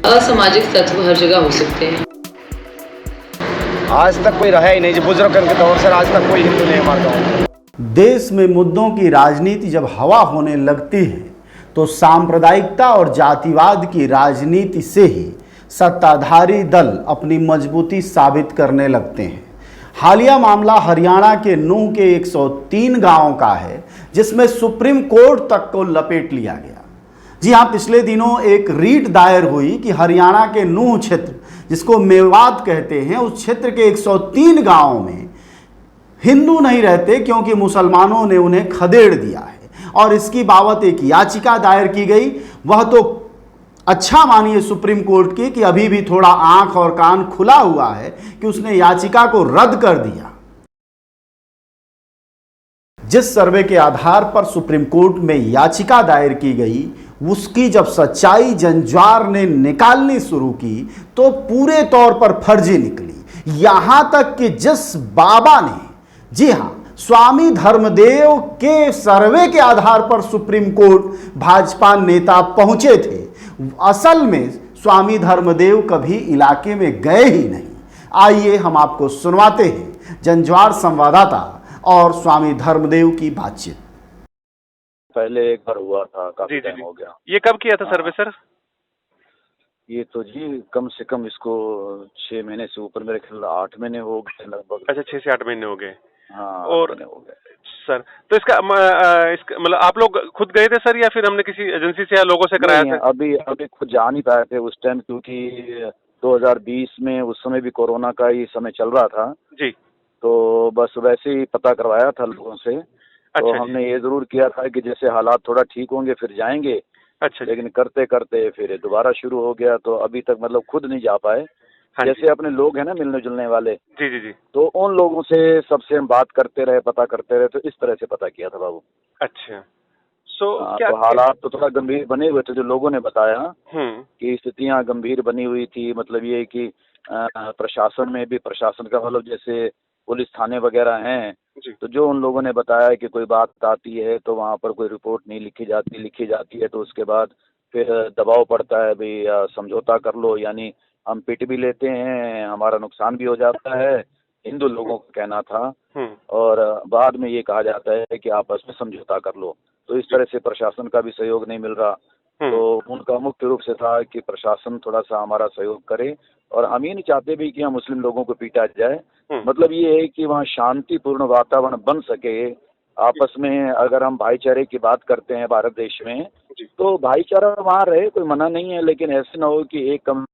असामाजिक तत्व हर जगह हो सकते हैं। आज तक कोई रहा ही नहीं, जो बुजुर्ग के तौर से आज तक कोई हिंदू नहीं हमारे गाँव में। देश में मुद्दों की राजनीति जब हवा होने लगती है तो सांप्रदायिकता और जातिवाद की राजनीति से ही सत्ताधारी दल अपनी मजबूती साबित करने लगते हैं। हालिया मामला हरियाणा के नूंह के 103 गांवों का है, जिसमें सुप्रीम कोर्ट तक को लपेट लिया गया। जी हाँ, पिछले दिनों एक रीट दायर हुई कि हरियाणा के नूंह क्षेत्र, जिसको मेवात कहते हैं, उस क्षेत्र के 103 गांवों में हिंदू नहीं रहते क्योंकि मुसलमानों ने उन्हें खदेड़ दिया है, और इसकी बाबत एक याचिका दायर की गई। वह तो अच्छा मानिए सुप्रीम कोर्ट की कि अभी भी थोड़ा आंख और कान खुला हुआ है कि उसने याचिका को रद्द कर दिया। जिस सर्वे के आधार पर सुप्रीम कोर्ट में याचिका दायर की गई, उसकी जब सच्चाई जंज्वार ने निकालनी शुरू की तो पूरे तौर पर फर्जी निकली। यहां तक कि जिस बाबा ने, जी हां, स्वामी धर्मदेव के सर्वे के आधार पर सुप्रीम कोर्ट भाजपा नेता पहुंचे थे, असल में स्वामी धर्मदेव कभी इलाके में गए ही नहीं। आइए हम आपको सुनवाते हैं जंज्वार संवाददाता और स्वामी धर्मदेव की बातचीत। पहले एक बार हुआ था, काफी टाइम हो गया। ये कब किया था सर्वे सर? ये तो जी कम से कम इसको 6 महीने से ऊपर, मेरे ख्याल 8 महीने हो गए लगभग। अच्छा, 6 से 8 महीने हो गए। हाँ, और 8 महीने हो गए सर, तो इसका मतलब आप लोग खुद गए थे सर, या फिर हमने किसी एजेंसी से या लोगों से कराया था? अभी खुद जा नहीं पाए थे उस टाइम, क्योंकि 2020 में उस समय भी कोरोना का ही समय चल रहा था जी। तो बस वैसे ही पता करवाया था लोगों से। तो अच्छा, हमने ये जरूर किया था कि जैसे हालात थोड़ा ठीक होंगे फिर जाएंगे। अच्छा, लेकिन करते करते फिर दोबारा शुरू हो गया, तो अभी तक मतलब खुद नहीं जा पाए। हाँ जैसे जी, अपने लोग हैं ना मिलने जुलने वाले, जी जी जी। तो उन लोगों से सबसे हम बात करते रहे, पता करते रहे, तो इस तरह से पता किया था बाबू। अच्छा, सो तो हालात तो थोड़ा गंभीर बने हुए थे, जो लोगों ने बताया हम्म, कि स्थितियां गंभीर बनी हुई थी। मतलब ये कि प्रशासन में भी, प्रशासन का मतलब जैसे पुलिस थाने वगैरह हैं, जी, तो जो उन लोगों ने बताया कि कोई बात आती है तो वहाँ पर कोई रिपोर्ट नहीं लिखी जाती है तो उसके बाद फिर दबाव पड़ता है, भाई समझौता कर लो, यानी हम पिट भी लेते हैं, हमारा नुकसान भी हो जाता है, हिंदू लोगों का कहना था। हम्म, और बाद में ये कहा जाता है कि आपस में समझौता कर लो। तो इस तरह से प्रशासन का भी सहयोग नहीं मिल रहा। हम्म, तो उनका मुख्य रूप से था कि प्रशासन थोड़ा सा हमारा सहयोग करे, और हम ये नहीं चाहते भी कि यहाँ मुस्लिम लोगों को पीटा जाए। मतलब ये है कि वहाँ शांतिपूर्ण वातावरण बन सके आपस में। अगर हम भाईचारे की बात करते हैं भारत देश में, जी, तो भाईचारा वहाँ रहे, कोई मना नहीं है, लेकिन ऐसे ना हो कि एक कम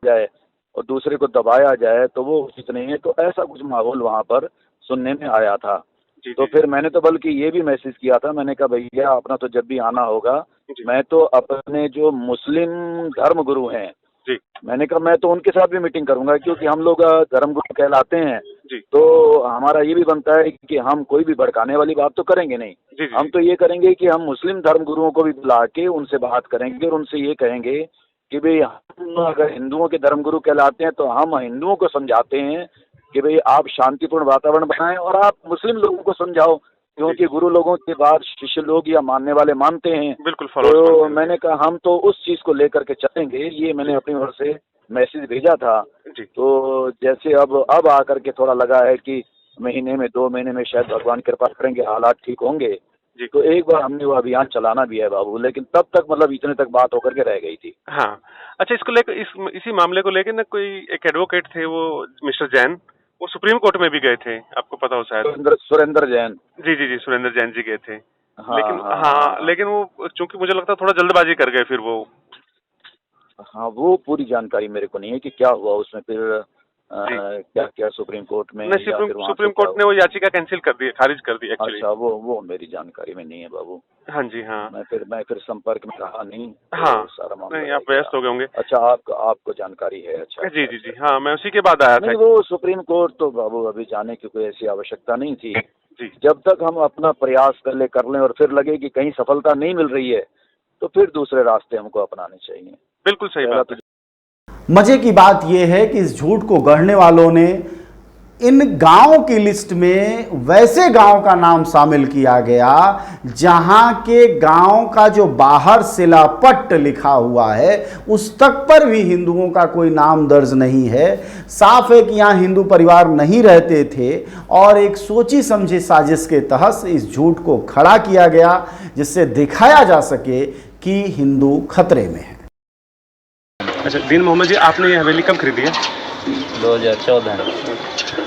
जाए और दूसरे को दबाया जाए, तो वो उचित नहीं है। तो ऐसा कुछ माहौल वहाँ पर सुनने में आया था। जी, तो जी, फिर मैंने तो बल्कि ये भी मैसेज किया था, मैंने कहा भैया अपना तो जब भी आना होगा, जी, मैं तो अपने जो मुस्लिम धर्म गुरु हैं, जी, मैंने कहा मैं तो उनके साथ भी मीटिंग करूंगा, क्योंकि हम लोग धर्म गुरु कहलाते हैं। जी, तो हमारा ये भी बनता है कि हम कोई भी भड़काने वाली बात तो करेंगे नहीं। जी, जी, हम तो ये करेंगे कि हम मुस्लिम धर्म गुरुओं को भी बुला के उनसे बात करेंगे और उनसे ये कहेंगे कि भाई हम अगर हिंदुओं के धर्म गुरु कहलाते हैं तो हम हिंदुओं को समझाते हैं कि भाई आप शांतिपूर्ण वातावरण बनाएं, और आप मुस्लिम लोगों को समझाओ, क्योंकि गुरु लोगों के बाद शिष्य लोग या मानने वाले मानते हैं। बिल्कुल तो फॉलो। मैंने कहा हम तो उस चीज को लेकर के चलेंगे, ये मैंने अपनी ओर से मैसेज भेजा था। जी, तो जैसे अब आकर के थोड़ा लगा है कि महीने में 2 महीने में शायद भगवान कृपा करेंगे, हालात ठीक होंगे। जी, तो एक बार हमने वो अभियान चलाना भी है बाबू, लेकिन तब तक मतलब इतने तक बात होकर के रह गई थी। हाँ। अच्छा, इसको लेकर इसी मामले को लेकर ना कोई एक एडवोकेट थे, वो मिस्टर जैन, वो सुप्रीम कोर्ट में भी गए थे, आपको पता हो शायद। सुरेंद्र जैन। जी जी जी, सुरेंद्र जैन जी गए थे। हाँ लेकिन हाँ हाँ, हाँ लेकिन वो चूंकि मुझे लगता है थोड़ा जल्दबाजी कर गए फिर वो। हाँ, वो पूरी जानकारी मेरे को नहीं है कि क्या हुआ उसमें फिर जी, क्या क्या सुप्रीम कोर्ट में, नहीं, या सुप्रीम फिर वहाँ से सुप्रीम क्या कोर्ट ने हुआ। वो याचिका कैंसिल कर दी, खारिज कर दी एक्चुअली। अच्छा, वो मेरी जानकारी में नहीं है बाबू। हाँ जी, हाँ, मैं फिर संपर्क में रहा नहीं, हाँ, तो सारा मामला नहीं रह आप गया। व्यस्त हो गए होंगे। अच्छा, आपको जानकारी है। अच्छा जी अच्छा जी अच्छा जी, अच्छा। हाँ, मैं उसी के बाद आया था। नहीं, वो सुप्रीम कोर्ट तो बाबू अभी जाने की कोई ऐसी आवश्यकता नहीं थी। जी, जब तक हम अपना प्रयास कर लें और फिर लगे कि कहीं सफलता नहीं मिल रही है, तो फिर दूसरे रास्ते हमको अपनाने चाहिए। बिल्कुल सही पहला बात तो है। मजे की बात यह है कि इस झूठ को गढ़ने वालों ने इन गांव की लिस्ट में वैसे गांव का नाम शामिल किया गया जहां के गांव का जो बाहर शिलापट्ट लिखा हुआ है उस तक पर भी हिंदुओं का कोई नाम दर्ज नहीं है। साफ है कि यहाँ हिंदू परिवार नहीं रहते थे और एक सोची समझी साजिश के तहत इस झूठ को खड़ा किया गया जिससे दिखाया जा सके कि हिंदू खतरे में है। अच्छा, दीन मोहम्मद जी, आपने ये हवेली कब खरीदी है? 2014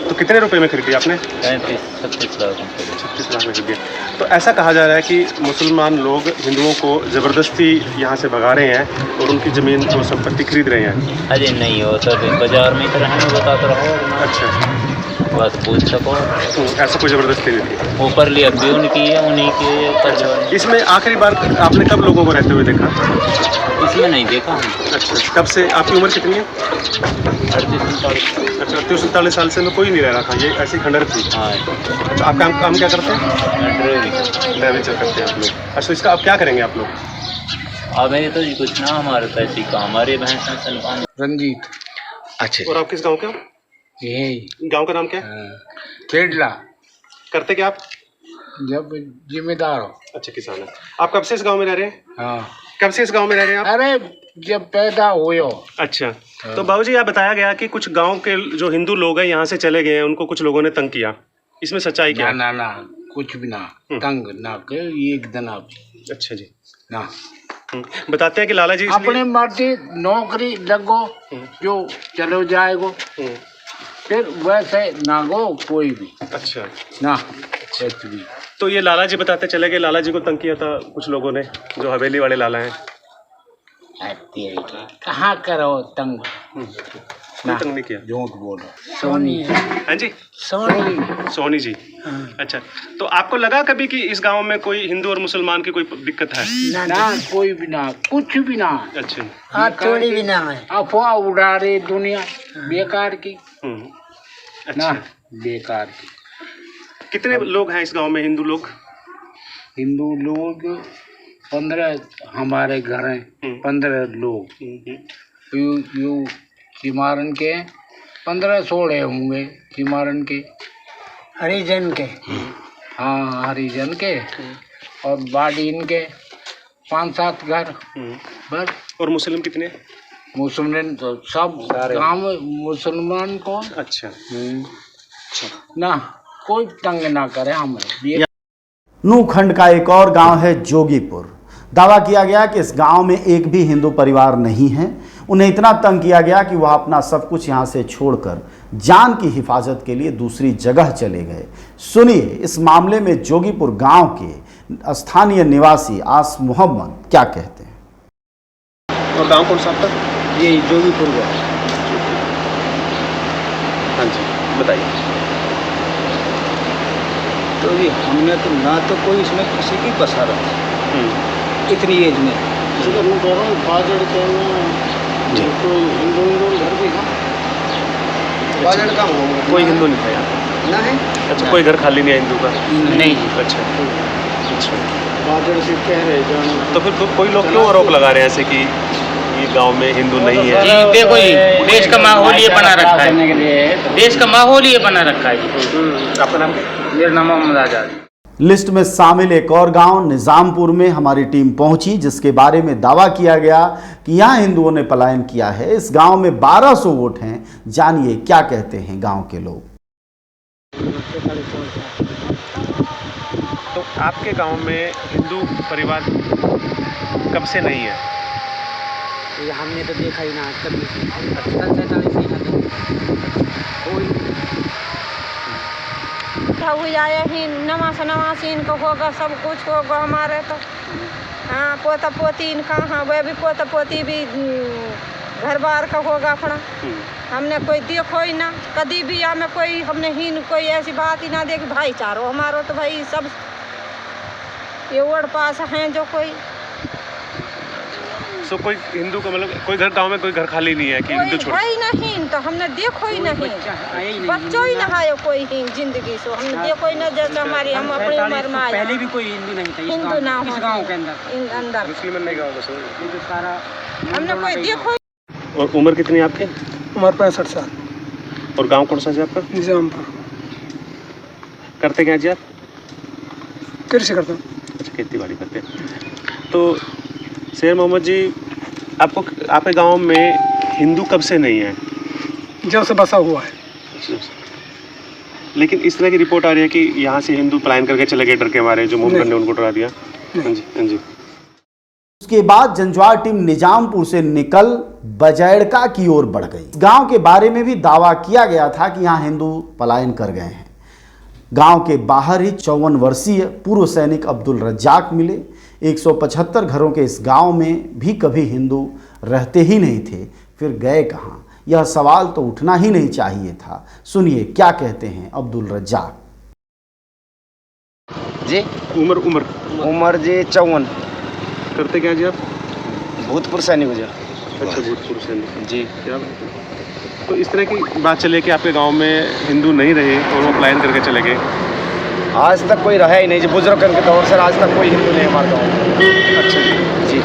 तो कितने रुपए में खरीदी आपने? 36 लाख में। 36 लाख में खरीदी। तो ऐसा कहा जा रहा है कि मुसलमान लोग हिंदुओं को ज़बरदस्ती यहाँ से भगा रहे हैं और उनकी ज़मीन और संपत्ति खरीद रहे हैं। अरे नहीं हो सर, बाजार में तो रहने बताते रहो। अच्छा, बस पूछ सको। तो ऐसा कोई ज़बरदस्ती नहीं थी? ऊपर लिया भी उनकी है, उन्हीं की। इसमें आखिरी बार आपने कब लोगों को रहते हुए देखा? इसमें नहीं देखा। अच्छा, कब से? आपकी उम्र कितनी है? 38-39। अच्छा, 38-39 साल से में कोई नहीं रह रहा था, ये ऐसी खंडर थी। हाँ। अच्छा, आप काम क्या करते हैं? ड्राइविंग करते हैं आप लोग। अच्छा, इसका आप क्या करेंगे आप लोग? अब ये तो कुछ ना, हमारे पैसे का हमारे भैंस रंजीत। अच्छा, और आप किस गाँव के हो? यही गाँव का नाम क्या है? खेडला। करते क्या आप? जब जिम्मेदार हो। अच्छा, किसान है। आप कब से इस गांव में रह रहे हैं? हाँ। कब से इस गांव में रह रहे हैं आप? अरे जब पैदा हुए हो। अच्छा, तो बाबूजी, आप बताया गया कि कुछ गांव के जो हिंदू लोग हैं यहाँ से चले गए हैं, उनको कुछ लोगों ने तंग किया, इसमें सच्चाई क्या? ना कुछ भी ना, तंग ना के एक दिन आप। अच्छा जी। ना बताते हैं कि लाला जी अपने मर्जी नौकरी लगो जो चलो जाएगो, फिर वैसे ना गो कोई भी। अच्छा ना कुछ भी। तो ये लाला जी बताते चले गए, लाला जी को तंग किया था कुछ लोगों ने, जो हवेली वाले लाला हैं। कहाँ करो तंग? ना तंग नहीं किया। झूठ बोलो। सोनी। हाँ जी, सोनी जी। अच्छा, तो आपको लगा कभी कि इस गांव में कोई हिंदू और मुसलमान की कोई दिक्कत है? ना कोई भी ना, कुछ भी ना। अच्छा, थोड़ी भी ना है। अफवाह उड़ा रही दुनिया बेकार की। अच्छा, बेकार की। कितने लोग हैं इस गांव में हिंदू लोग? हिंदू लोग 15 हमारे घर हैं। 15 लोग यू चिमारन के 15-16 होंगे। चिमारन के, हरिजन के। हाँ, हरिजन के और बाडीन के 5-7 घर बस। और मुस्लिम कितने? मुसलमान तो सब गाँव मुसलमान को। अच्छा, ना कोई तंग ना करे हमें। नूखंड का एक और गांव है जोगीपुर। दावा किया गया कि इस गांव में एक भी हिंदू परिवार नहीं है। उन्हें इतना तंग किया गया कि वह अपना सब कुछ यहां से छोड़कर जान की हिफाजत के लिए दूसरी जगह चले गए। सुनिए इस मामले में जोगीपुर गांव के स्थानीय निवासी आस मोहम्मद क्या कहते हैं। और गांव कौन सा आपका? ये जोगीपुर का। हाँ जी, बताइए। तो ये हमने तो ना तो कोई इसमें किसी की बसारत इतनी एज में। बाजड़ के जी, कोई हिंदू घर भी है। बाजड़ का होगा, कोई हिंदू नहीं है यहाँ? ना है। अच्छा, कोई घर खाली नहीं है हिंदू का? नहीं। अच्छा, बाजड़ से कह रहे जाने। तो फिर कोई लोग क्यों आरोप लगा रहे हैं ऐसे कि ये गांव में हिंदू नहीं है? देखो ये देश का माहौल ये बना रखा है, देश का माहौल ये बना रखा है। आपका नाम क्या? मेरा नाम मोहम्मद आजाद। लिस्ट में शामिल एक और गांव निजामपुर में हमारी टीम पहुंची जिसके बारे में दावा किया गया कि यहां हिंदुओं ने पलायन किया है। इस गांव में 1200 वोट हैं। जानिए क्या कहते हैं गांव के लोग। तो आपके गांव में हिंदू परिवार कब से नहीं है? हमने तो देखा ही ना कभी। 47 ही ना कोई आए ही नवासी इनको होगा, सब कुछ होगा हमारे तो। हाँ, पोता पोती इनका, हाँ वह भी पोता पोती भी घर बार का होगा अपना। हमने कोई देखो ही ना कभी भी, हमें कोई हमने ही कोई ऐसी बात ही ना देखी। भाईचारो हमारो तो भाई सब ये वर्ड पास हैं जो कोई। तो कोई हिंदू का मतलब कोई घर गांव में कोई घर खाली नहीं है कि हिंदू छोड़? कोई नहीं, तो हमने देखो ही नहीं, बच्चों ही ना आयो कोई ही जिंदगी से हमने देखो ही ना। जैसे हमारी हम अपनी उम्र में आए, पहले भी कोई हिंदू नहीं था हिंदू ना हो इस गांव के अंदर। मुस्लिम नहीं गाँव बस सारा हमने कोई देखो। और उम्र कितनी है आपकी? उम्र 65 साल। और गांव कौन सा है आपका? निजामपुर। करते क्या जी आप? कृषि करता हूँ। अच्छा, खेती बाड़ी करते हैं। तो शेर मोहम्मद जी, आपके गांव में हिंदू कब से नहीं है? जब से बसा हुआ है। लेकिन इस तरह की रिपोर्ट आ रही है कि यहाँ से हिंदू पलायन करके चले गए डर के मारे, जो मुमकिन ने उनको डरा दिया। हाँ जी, हाँ जी। उसके बाद जंजवार टीम निजामपुर से निकल बजैड़का की ओर बढ़ गई। गांव के बारे में भी दावा किया गया था कि यहाँ हिंदू पलायन कर गए हैं। गांव के बाहर ही 54 वर्षीय पूर्व सैनिक अब्दुल रज्जाक मिले। 175 घरों के इस गांव में भी कभी हिंदू रहते ही नहीं थे, फिर गए कहाँ? यह सवाल तो उठना ही नहीं चाहिए था। सुनिए क्या कहते हैं अब्दुल रज्जाक जी। उम्र जी 54। करते क्या जी आप? भूतपूर्व सैनिक हो। अच्छा, भूतपूर्व सैनिक जी। क्या तो इस तरह की बात चले कि आपके गांव में हिंदू नहीं रहे और वो पलायन करके चले गए? आज तक कोई रहा ही नहीं। जो बुजुर्ग के दौर से आज तक कोई हिंदू नहीं हमारे गाँव में। अच्छा जी। जी,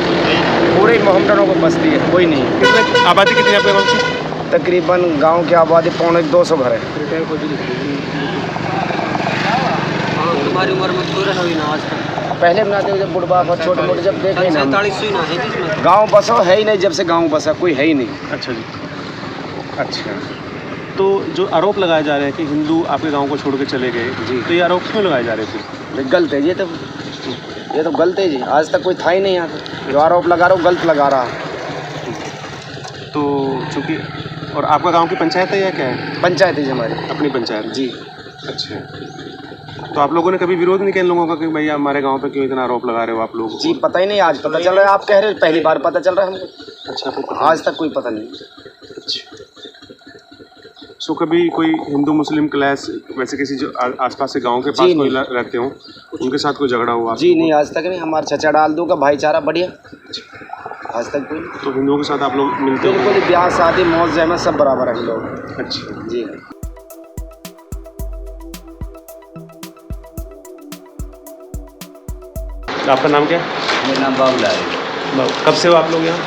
पूरे मोहम्मदनों को बस्ती है, कोई नहीं। कितने आबादी कितनी है आपके गाँव की? तकरीबन गांव की आबादी 250 घर है। हमारी उम्र में कोई रहा ही ना आज तक। पहले बनाते जब बुढ़बा छोटे मोटे जब देखे ना, 47 ना है। गाँव बसा है ही नहीं। जब से गाँव बसा कोई है ही नहीं। अच्छा जी। अच्छा, तो जो आरोप लगाए जा रहे हैं कि हिंदू आपके गांव को छोड़ के चले गए जी, तो ये आरोप क्यों लगाए जा रहे हैं? फिर गलत है ये तो गलत है जी। आज तक कोई था ही नहीं यहाँ पे। जो आरोप लगा रहा हो गलत लगा रहा है। तो चूँकि और आपका गांव की पंचायत है या क्या है? पंचायत है जी हमारी, अपनी पंचायत जी। अच्छा, तो आप लोगों ने कभी विरोध नहीं किया इन लोगों का कि भैया हमारे गांव पे क्यों इतना आरोप लगा रहे हो आप लोग? जी पता ही नहीं, आज पता चल रहा है। आप कह रहे हो पहली बार पता चल रहा है हमको। अच्छा, आज तक कोई पता नहीं। अच्छा, सो कभी कोई हिंदू मुस्लिम क्लैश वैसे किसी जो आसपास से गांव के पास कोई रहते हो उनके साथ कोई झगड़ा हुआ? जी नहीं, आज तक नहीं। हमारे चचा डाल दो का भाईचारा बढ़िया, आज तक कोई। तो हिंदुओं के साथ आप लोग मिलते हो? बिल्कुल, ब्याह शादी मौज जहमत सब बराबर है हम लोग। अच्छा जी। आपका नाम क्या है? मेरा नाम बाबूलाल है। कब से हो आप लोग यहाँ?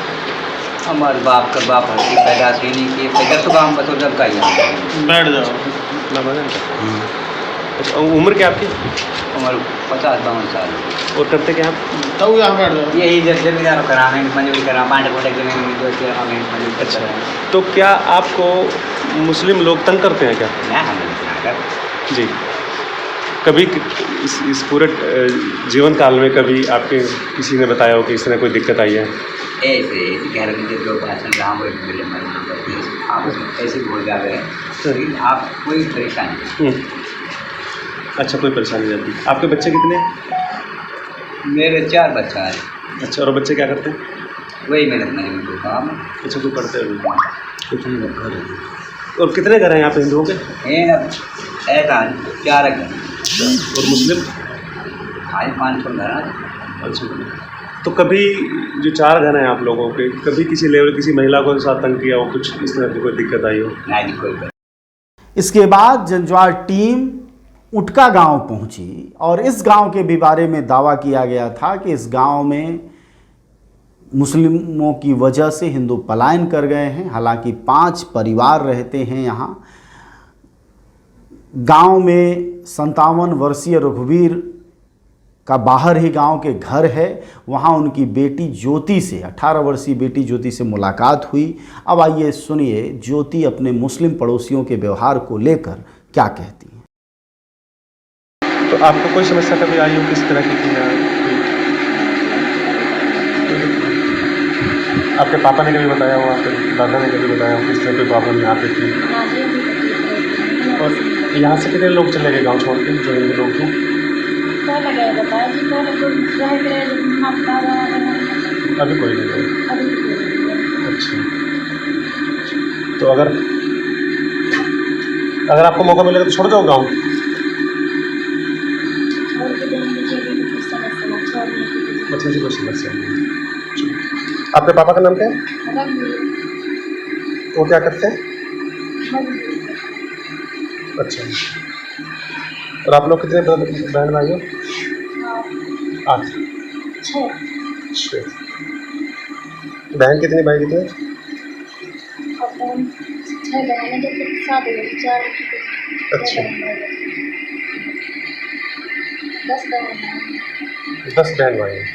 हमारे बाप का बाप हर की पैदाश ही नहीं की। पैदा तो काम बतो जब का ही बैठ जाओ। अच्छा, उम्र क्या आपकी? उम्र 50-52 साल। और करते क्या आप? तो यहाँ बैठ जाओ। यही जब जमींदारों कराने मंजूरी करा 5 जमीन मंजूरी करता है। तो क्या आपको मुस्लिम लोग तंग करते हैं क्या? मैं हमें जी। कभी इस पूरे जीवन काल में कभी आपके किसी ने बताया हो कि इस तरह कोई दिक्कत आई है? ऐसे घर में जो भाषण जहाँ मिले आप ऐसे बोल जा रहे हैं, आप कोई परेशानी? अच्छा, कोई परेशानी नहीं आती। आपके बच्चे कितने हैं? मेरे 4 बच्चा है। अच्छा, और बच्चे क्या करते हैं? वही मेहनत मजदूर को काम। अच्छा, कोई पढ़ते हैं? और कितने घर हैं यहाँ पे हिंदुओं के? ऐसा 4 घर। और मुस्लिम? आज 500 घर। अच्छा, तो कभी जो 4 घर हैं आप लोगों के, कभी किसी लेवल किसी महिला को साथ तंग किया हो, कुछ इस तरह की कोई दिक्कत आई हो? नहीं, कोई। इसके बाद जंजवार टीम उटका गांव पहुंची और इस गांव के भी बारे में दावा किया गया था कि इस गांव में मुस्लिमों की वजह से हिंदू पलायन कर गए हैं। हालांकि 5 परिवार रहते हैं यहाँ। गांव में 57 वर्षीय रघुवीर का बाहर ही गांव के घर है। वहां उनकी बेटी ज्योति से 18 वर्षीय बेटी ज्योति से मुलाकात हुई। अब आइए सुनिए ज्योति अपने मुस्लिम पड़ोसियों के व्यवहार को लेकर क्या कहती हैं। तो आपको कोई समस्या कभी आई हो किस तरह की? आपके पापा ने कभी बताया हो, आपके दादा ने कभी बताया हो किस तरह कोई प्रॉब्लम यहाँ पे थी? और यहाँ से कितने लोग चले गए गाँव छोड़ के, जो हिंदू लोग थे? अभी कोई नहीं है। अच्छा, तो अगर आपको मौका मिलेगा तो छोड़ दो गाँव? अच्छा जी, कोई समस्या नहीं। आपके पापा का नाम क्या है? वो क्या करते हैं? अच्छा, और आप लोग कितने बहन भाई हो? 8। 6। बहन कितनी, भाई कितने? 6 बहन तो फिर 7 हो गई 4 अच्छा 10 बहन 10 बहन भाई हैं।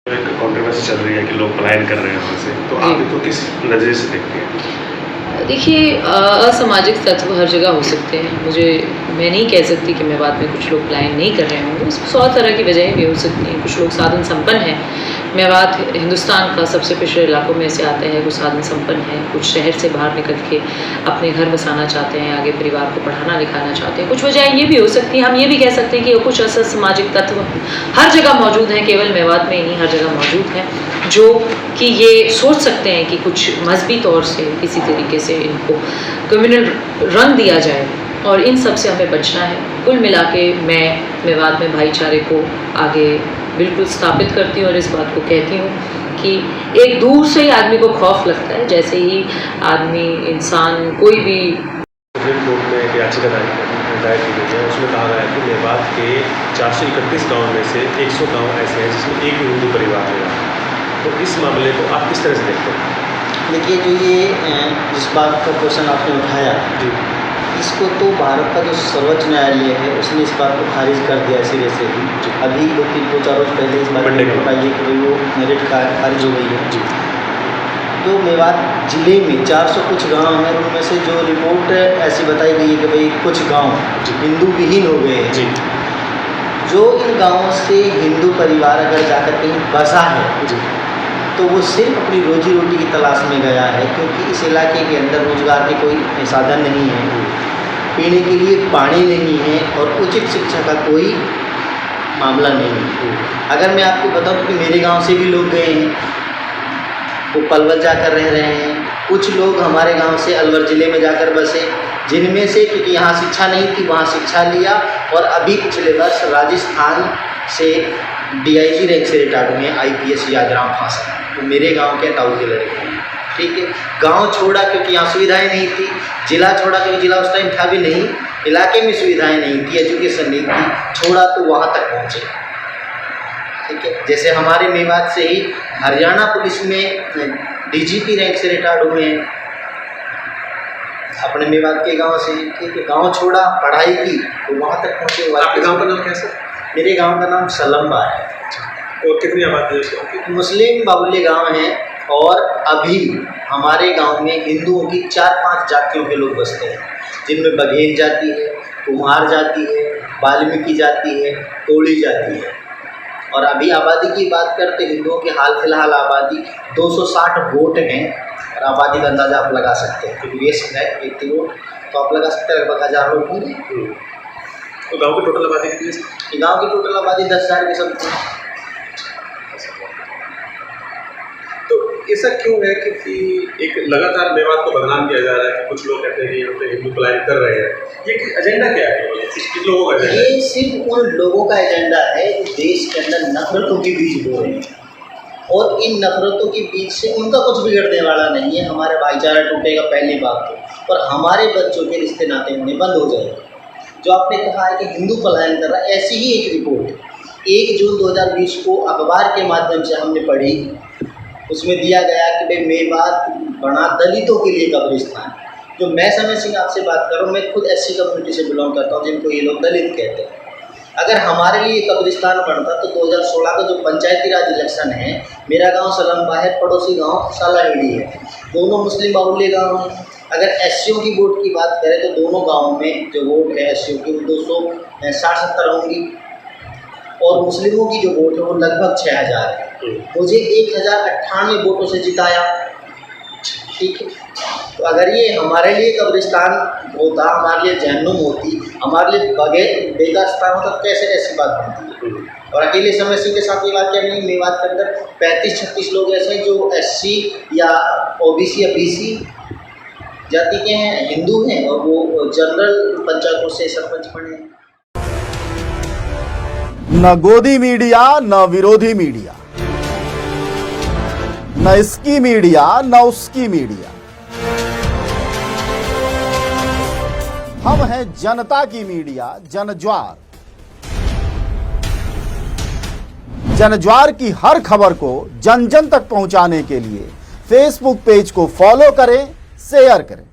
एक कंट्रोवर्सी चल रही है कि लोग पलायन कर रहे हैं वहाँ से, तो आप इसको किस नज़रिए से देखते हैं? देखिए, असामाजिक तत्व हर जगह हो सकते हैं। मैं नहीं कह सकती कि मेवात में कुछ लोग पलायन नहीं कर रहे होंगे। इसमें 100 तरह की वजहें भी हो सकती हैं। कुछ लोग साधन संपन्न हैं। मेवात हिंदुस्तान का सबसे पिछड़े इलाकों में से आते हैं। कुछ साधन संपन्न हैं, कुछ शहर से बाहर निकल के अपने घर बसाना चाहते हैं, आगे परिवार को पढ़ाना लिखाना चाहते हैं। कुछ वजहें ये भी हो सकती हैं। हम ये भी कह सकते हैं कि कुछ असामाजिक तत्व हर जगह मौजूद हैं, केवल मेवात में ही नहीं, हर जगह मौजूद हैं, जो कि ये सोच सकते हैं कि कुछ मजहबी तौर से किसी तरीके से इनको कम्युनल रंग दिया जाए, और इन सब से हमें बचना है। कुल मिला के मैं मेवात में भाईचारे को आगे बिल्कुल स्थापित करती हूँ और इस बात को कहती हूँ कि एक दूर से ही आदमी को खौफ लगता है, जैसे ही आदमी इंसान कोई भी सुप्रीम कोर्ट में एक याचिका दायर की गई है, उसमें कहा गया है कि मेवात के 431 गाँव में से 100 गाँव ऐसे हैं जिसमें एक भी हिंदू परिवार है। तो इस मामले को आप किस तरह से देखते हैं? देखिए, जो ये जिस बात का क्वेश्चन आपने उठाया जी, इसको तो भारत का जो सर्वोच्च न्यायालय है उसने इस बात को खारिज कर दिया सिरे से ही। अभी 2-4 रोज पहले इस बात को बताइए कि भाई वो मेरिट खारिज हो गई है जी। तो मेवात ज़िले में 400 कुछ गांव हैं, उनमें से जो रिपोर्ट ऐसी बताई गई है कि भाई कुछ गांव हिंदू विहीन हो गए हैं जी। जो इन गाँवों से हिंदू परिवार अगर जाकर कहीं बसा है जी, तो वो सिर्फ अपनी रोजी रोटी की तलाश में गया है, क्योंकि इस इलाके के अंदर रोजगार के कोई साधन नहीं है, पीने के लिए पानी नहीं है और उचित शिक्षा का कोई मामला नहीं है। अगर मैं आपको बताऊं कि मेरे गांव से भी लोग गए हैं, वो पलवल जाकर रह रहे हैं। कुछ लोग हमारे गांव से अलवर ज़िले में जाकर बसे, जिनमें से क्योंकि यहाँ शिक्षा नहीं थी वहाँ शिक्षा लिया, और अभी पिछले वर्ष राजस्थान से DIG रैंक से रिटायर्ड हुए IPS यादराम फांसा, तो मेरे गांव के ताऊ के लड़के हैं। ठीक है, गांव छोड़ा क्योंकि यहाँ सुविधाएं नहीं थी, जिला छोड़ा क्योंकि जिला उस टाइम था भी नहीं, इलाके में सुविधाएं नहीं थी, एजुकेशन नहीं थी, छोड़ा तो वहाँ तक पहुँचे। ठीक है, जैसे हमारे मेवात से ही हरियाणा पुलिस में DGP रैंक से रिटायर्ड हुए हैं अपने मेवात के गांव से। ठीक है, गांव छोड़ा, पढ़ाई की, तो वहाँ तक पहुँचे। आपके गांव का नाम क्या है? मेरे गांव का नाम सलम्बा है। और कितनी आबादी है? मुस्लिम बाहुल्य गांव है, और अभी हमारे गांव में हिंदुओं की 4-5 जातियों के लोग बसते हैं, जिनमें बघेल जाति है, कुम्हार जाति है, वाल्मीकि जाति है, कोली जाति है। और अभी आबादी की बात करते हिंदुओं की हाल फिलहाल आबादी 260 वोट हैं, और आबादी का अंदाजा आप लगा सकते हैं क्योंकि वेस्ट है 1 वोट, तो आप लगा सकते हैं लगभग 1000 लोग होंगे। तो गांव की टोटल आबादी कितनी है? गांव की टोटल आबादी 10,000 के समथिंग। तो ऐसा क्यों है कि एक लगातार मेवात को बदनाम किया जा रहा है कि कुछ लोग कहते हैं कि यहाँ पे हिंदू पलायन कर रहे हैं, ये एजेंडा क्या है? किस लोगों का एजेंडा? ये सिर्फ उन लोगों का एजेंडा है जो देश के अंदर नफरतों के बीच बो रहे हैं, और इन नफरतों के बीच से उनका कुछ बिगड़ने वाला नहीं है। हमारा भाईचारा टूटेगा पहली बात तो, और हमारे बच्चों के रिश्ते नाते होने बंद हो जाएंगे। जो आपने कहा है कि हिंदू पलायन कर रहा है, ऐसी ही एक रिपोर्ट 1 जून 2020 को अखबार के माध्यम से हमने पढ़ी। उसमें दिया गया कि भाई मेवात बना दलितों के लिए कब्रिस्तान। जो मैं समय सिंह आपसे बात कर रहा हूँ, मैं खुद SC कम्युनिटी से बिलोंग करता हूँ, जिनको ये लोग दलित कहते हैं। अगर हमारे लिए कब्रिस्तान बनता तो 2016 का जो पंचायती राज इलेक्शन है, मेरा गांव सलम्बा है, पड़ोसी गांव सालाहिड़ी है, दोनों मुस्लिम बाहुल्य गांव हैं। अगर SCO की वोट की बात करें तो दोनों गाँव में जो वोट है SCO की वो 260-70 होंगी, और मुस्लिमों की जो वोट है वो लगभग 6000 है। मुझे 1098 वोटों से जिताया। ठीक है, तो अगर ये हमारे लिए कब्रिस्तान होता, हमारे लिए जहन्नुम होती, हमारे लिए बेकार स्थान होता, तो कैसे ऐसी बात बनती है? और अकेले समय सिंह के साथ ये बात क्या नहीं, मेवात के अंदर 35-36 लोग ऐसे हैं जो SC या OBC या BC जाति के हैं, हिंदू हैं, और वो जनरल पंचायतों से सरपंच बने हैं। न गोदी मीडिया, न विरोधी मीडिया, न इसकी मीडिया, न उसकी मीडिया। हम हैं जनता की मीडिया, जनज्वार। जनज्वार की हर खबर को जन जन तक पहुंचाने के लिए फेसबुक पेज को फॉलो करें, शेयर करें।